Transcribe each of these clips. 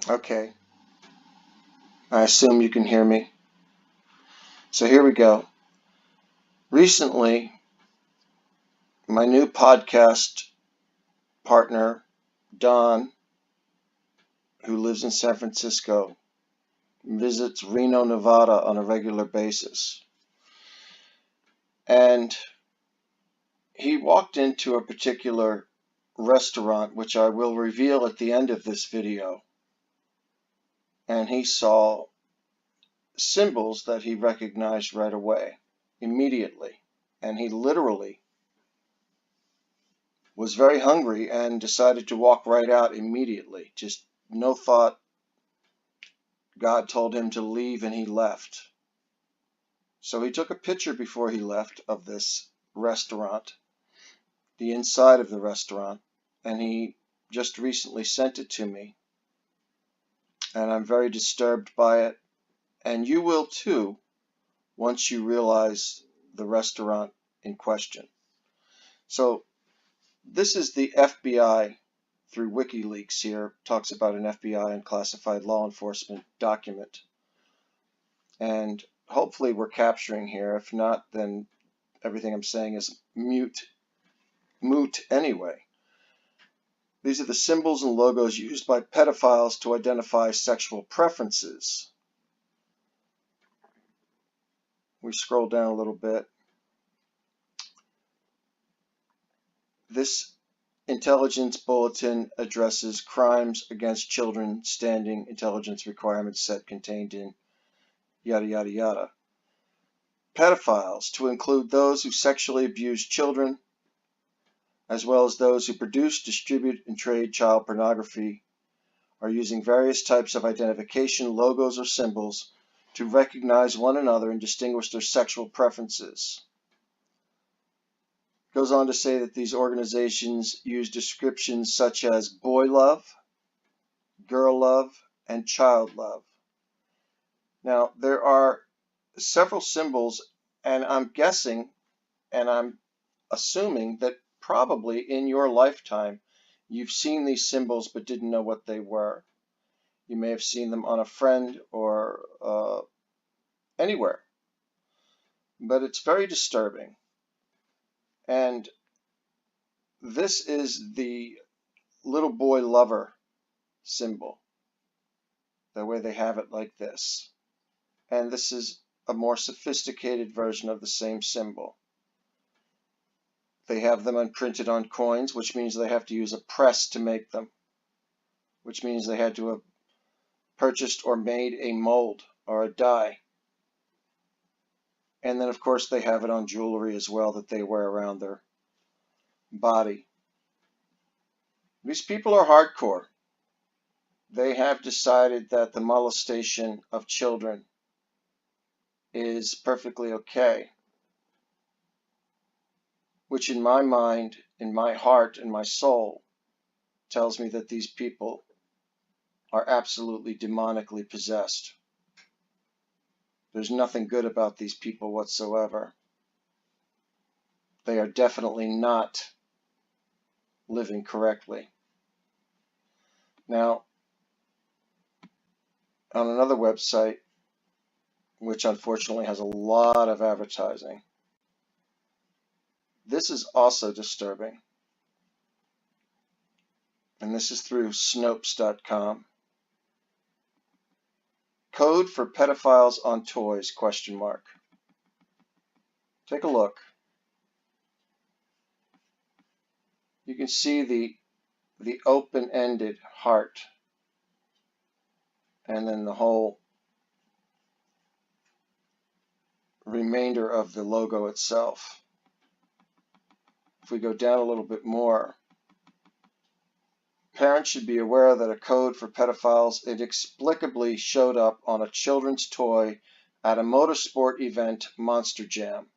Okay, I assume you can hear me. So here we go. Recently, my new podcast partner, Don, who lives in San Francisco, visits Reno, Nevada on a regular basis. And he walked into a particular restaurant, which I will reveal at the end of this video. And he saw symbols that he recognized right away, immediately. And he literally was very hungry and decided to walk right out immediately. Just no thought. God told him to leave and he left. So he took a picture before he left of this restaurant, the inside of the restaurant, and he just recently sent it to me. And I'm very disturbed by it. And you will too once you realize the restaurant in question. So this is the FBI through WikiLeaks here, talks about an FBI and classified law enforcement document. And hopefully we're capturing here. If not, then everything I'm saying is moot anyway. These are the symbols and logos used by pedophiles to identify sexual preferences. We scroll down a little bit. This intelligence bulletin addresses crimes against children standing intelligence requirements set contained in yada yada yada. Pedophiles, to include those who sexually abuse children, as well as those who produce, distribute, and trade child pornography, are using various types of identification, logos, or symbols to recognize one another and distinguish their sexual preferences. It goes on to say that these organizations use descriptions such as boy love, girl love, and child love. Now, there are several symbols, and I'm guessing and I'm assuming that probably in your lifetime you've seen these symbols but didn't know what they were. You may have seen them on a friend or anywhere. But it's very disturbing. And this is the little boy lover symbol, the way they have it like this. And this is a more sophisticated version of the same symbol. They have them imprinted on coins, which means they have to use a press to make them, which means they had to have purchased or made a mold or a die. And then, of course, they have it on jewelry as well that they wear around their body. These people are hardcore. They have decided that the molestation of children is perfectly okay, which in my mind, in my heart, in my soul, tells me that these people are absolutely demonically possessed. There's nothing good about these people whatsoever. They are definitely not living correctly. Now, on another website, which unfortunately has a lot of advertising, this is also disturbing. And this is through Snopes.com. Code for pedophiles on toys, ? Take a look. You can see the open-ended heart and then the whole remainder of the logo itself. If we go down a little bit more, parents should be aware that a code for pedophiles inexplicably showed up on a children's toy at a motorsport event, Monster Jam.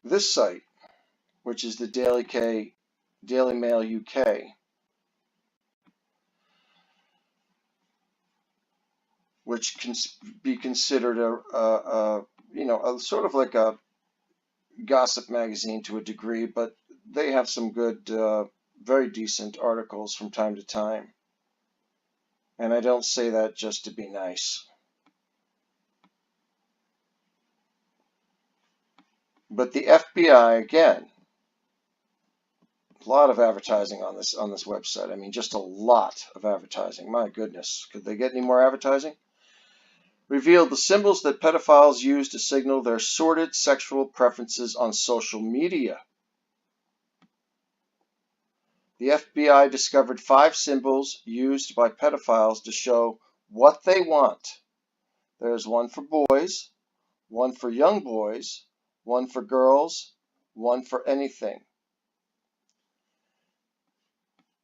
This site, which is the Daily Mail UK, which can be considered a sort of like a gossip magazine to a degree, but they have some good, very decent articles from time to time. And I don't say that just to be nice. But the FBI, again, a lot of advertising on this website. I mean, just a lot of advertising. My goodness, could they get any more advertising? Revealed the symbols that pedophiles use to signal their sordid sexual preferences on social media. The FBI discovered 5 symbols used by pedophiles to show what they want. There's one for boys, one for young boys, one for girls, one for anything.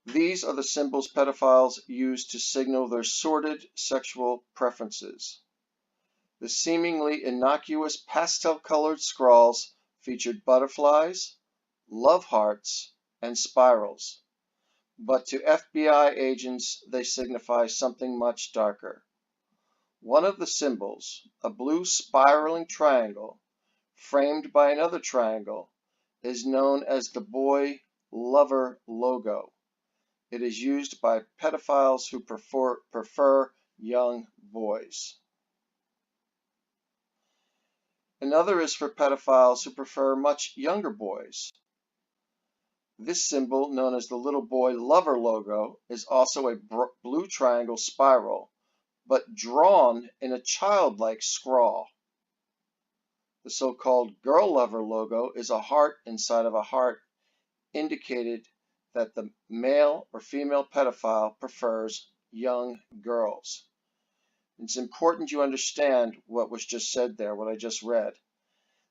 These are the symbols pedophiles use to signal their sordid sexual preferences. The seemingly innocuous pastel-colored scrawls featured butterflies, love hearts, and spirals. But to FBI agents, they signify something much darker. One of the symbols, a blue spiraling triangle, framed by another triangle, is known as the boy lover logo. It is used by pedophiles who prefer young boys. Another is for pedophiles who prefer much younger boys. This symbol, known as the little boy lover logo, is also a blue triangle spiral, but drawn in a childlike scrawl. The so-called girl lover logo is a heart inside of a heart, indicated that the male or female pedophile prefers young girls. It's important you understand what was just said there, what I just read,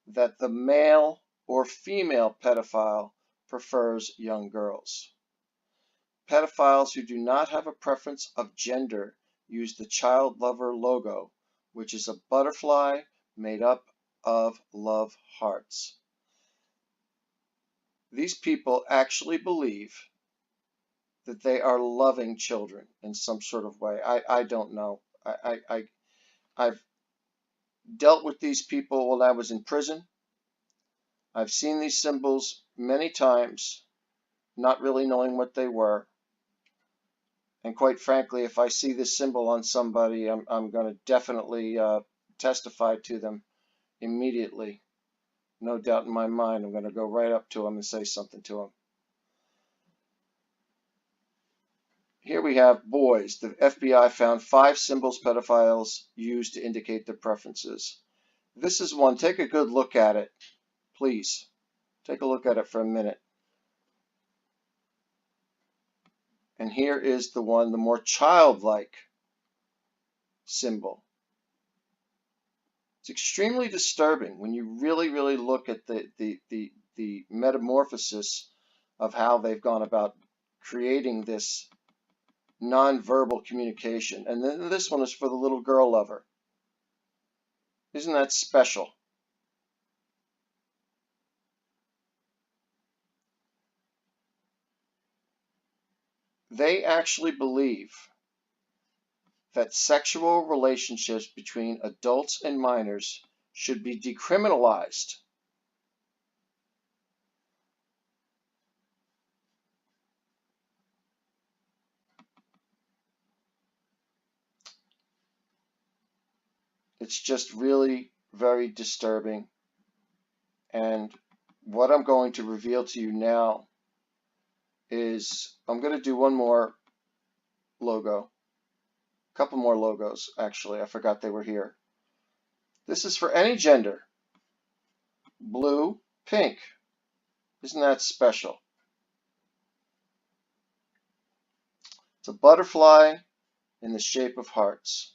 that the male or female pedophile prefers young girls. Pedophiles who do not have a preference of gender use the child lover logo, which is a butterfly made up of love hearts. These people actually believe that they are loving children in some sort of way. I don't know. I've dealt with these people when I was in prison. I've seen these symbols many times, not really knowing what they were. And quite frankly, if I see this symbol on somebody, I'm going to definitely testify to them immediately. No doubt in my mind, I'm going to go right up to them and say something to them. Here we have boys. The FBI found 5 symbols pedophiles use to indicate their preferences. This is one. Take a good look at it, please. Take a look at it for a minute. And here is the one, the more childlike symbol. It's extremely disturbing when you really, really look at the metamorphosis of how they've gone about creating this nonverbal communication. And then this one is for the little girl lover. Isn't that special? They actually believe that sexual relationships between adults and minors should be decriminalized. It's just really very disturbing. And what I'm going to reveal to you now is I'm going to do one more logo. A couple more logos, actually. I forgot they were here. This is for any gender. Blue, pink. Isn't that special? It's a butterfly in the shape of hearts.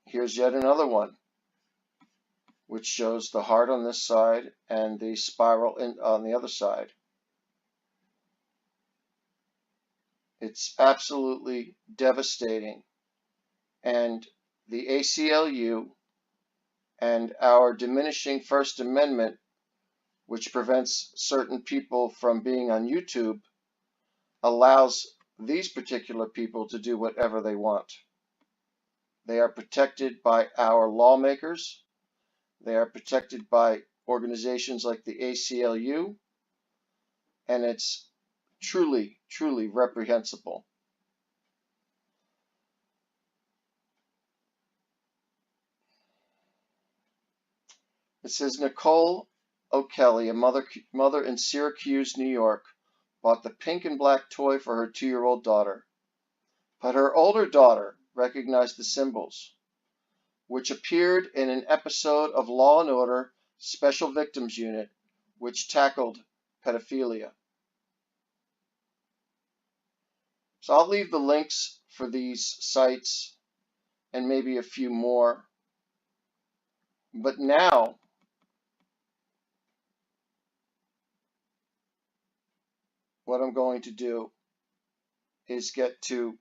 Here's yet another one, which shows the heart on this side and the spiral on the other side. It's absolutely devastating. And the ACLU and our diminishing First Amendment, which prevents certain people from being on YouTube, allows these particular people to do whatever they want. They are protected by our lawmakers. They are protected by organizations like the ACLU, and it's truly, truly reprehensible. It says Nicole O'Kelly, a mother in Syracuse, New York, bought the pink and black toy for her 2-year-old daughter. But her older daughter recognized the symbols, which appeared in an episode of Law and Order Special Victims Unit, which tackled pedophilia. So I'll leave the links for these sites and maybe a few more. But now, what I'm going to do is get to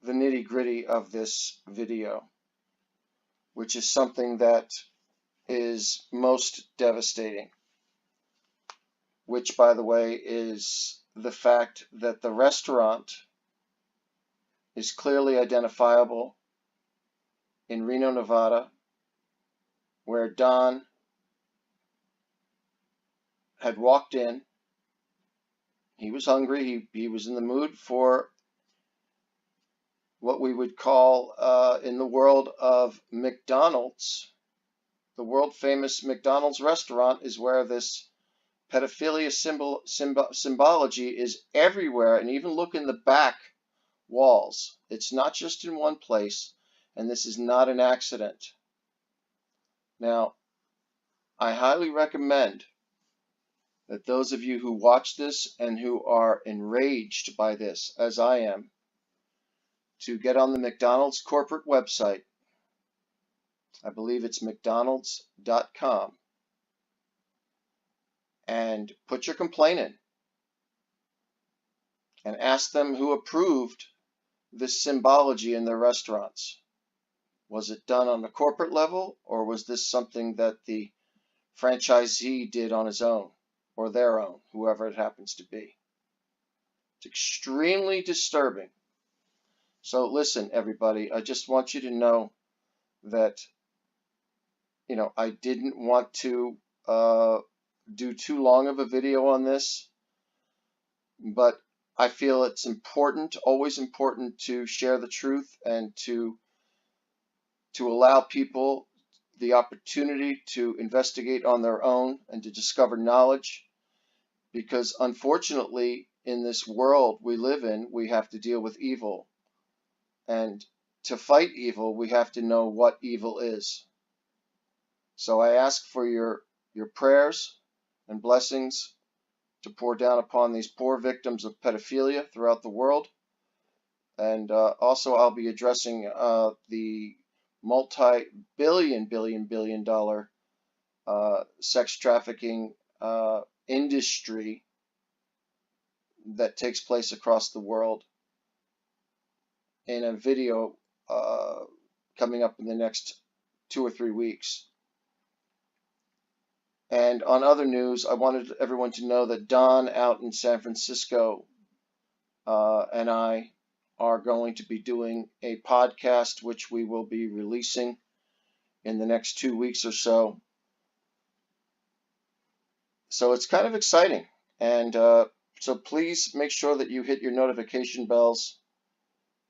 the nitty-gritty of this video, which is something that is most devastating, which, by the way, is the fact that the restaurant is clearly identifiable in Reno, Nevada, where Don had walked in. He was hungry. He was in the mood for what we would call, in the world of McDonald's, the world famous McDonald's restaurant is where this pedophilia symbology is everywhere. And even look in the back walls. It's not just in one place, and this is not an accident. Now, I highly recommend that those of you who watch this and who are enraged by this, as I am, to get on the McDonald's corporate website. I believe it's mcdonalds.com, and put your complaint in and ask them who approved this symbology in their restaurants. Was it done on the corporate level, or was this something that the franchisee did on his own or their own, whoever it happens to be? It's extremely disturbing. So listen, everybody, I just want you to know that, I didn't want to do too long of a video on this, but I feel it's important, always important, to share the truth and to allow people the opportunity to investigate on their own and to discover knowledge, because unfortunately in this world we live in, we have to deal with evil, and to fight evil we have to know what evil is. So I ask for your prayers and blessings to pour down upon these poor victims of pedophilia throughout the world. And also I'll be addressing the multi-billion dollar sex trafficking industry that takes place across the world in a video coming up in the next 2 or 3 weeks. And on other news, I wanted everyone to know that Don out in San Francisco and I are going to be doing a podcast, which we will be releasing in the next 2 weeks or so. So it's kind of exciting. And so please make sure that you hit your notification bells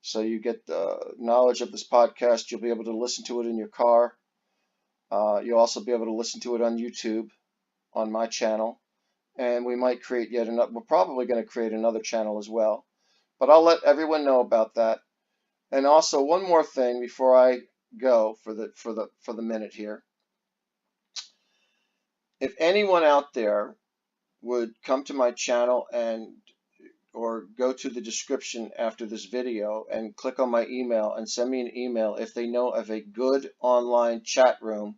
so you get the knowledge of this podcast. You'll be able to listen to it in your car. You'll also be able to listen to it on YouTube on my channel. And we might create yet another. We're probably going to create another channel as well. But I'll let everyone know about that. And also one more thing before I go for the minute here. If anyone out there would come to my channel or go to the description after this video and click on my email and send me an email if they know of a good online chat room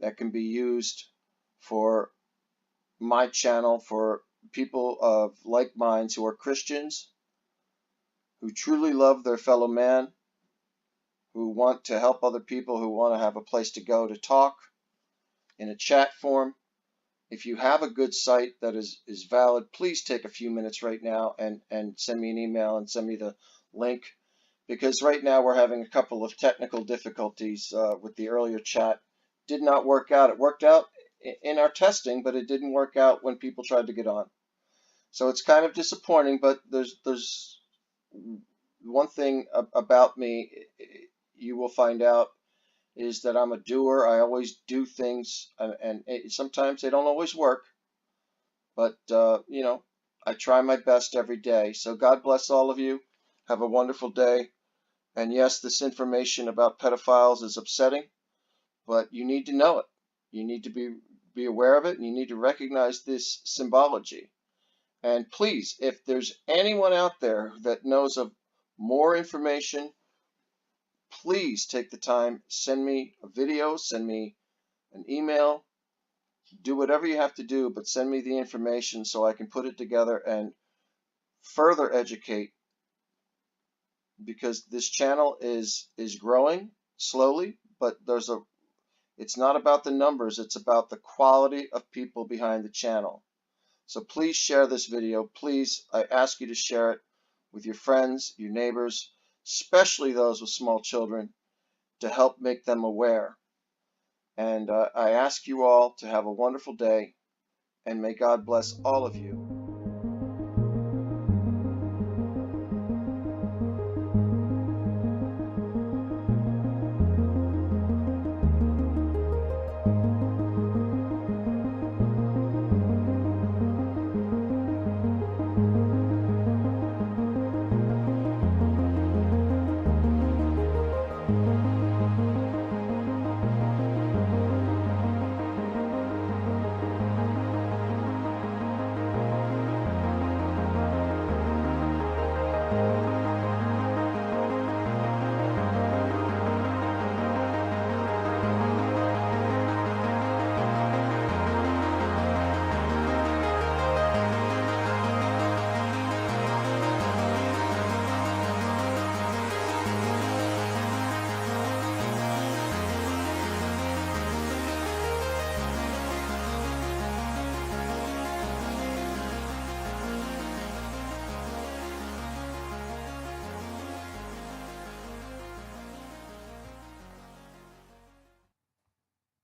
that can be used for my channel, for people of like minds who are Christians, who truly love their fellow man, who want to help other people, who want to have a place to go to talk in a chat form. If you have a good site that is valid, please take a few minutes right now and send me an email and send me the link, because right now we're having a couple of technical difficulties with the earlier chat. Did not work out. It worked out in our testing, but it didn't work out when people tried to get on. So it's kind of disappointing, but there's one thing about me you will find out is that I'm a doer. I always do things, and sometimes they don't always work, but I try my best every day. So God bless all of you. Have a wonderful day. And yes, this information about pedophiles is upsetting, but you need to know it. You need to be aware of it, and you need to recognize this symbology. And please, if there's anyone out there that knows of more information, please take the time, send me a video, send me an email, do whatever you have to do, but send me the information so I can put it together and further educate, because this channel is growing slowly, but it's not about the numbers, it's about the quality of people behind the channel. So please share this video. Please, I ask you to share it with your friends, your neighbors, especially those with small children, to help make them aware. And I ask you all to have a wonderful day, and may God bless all of you.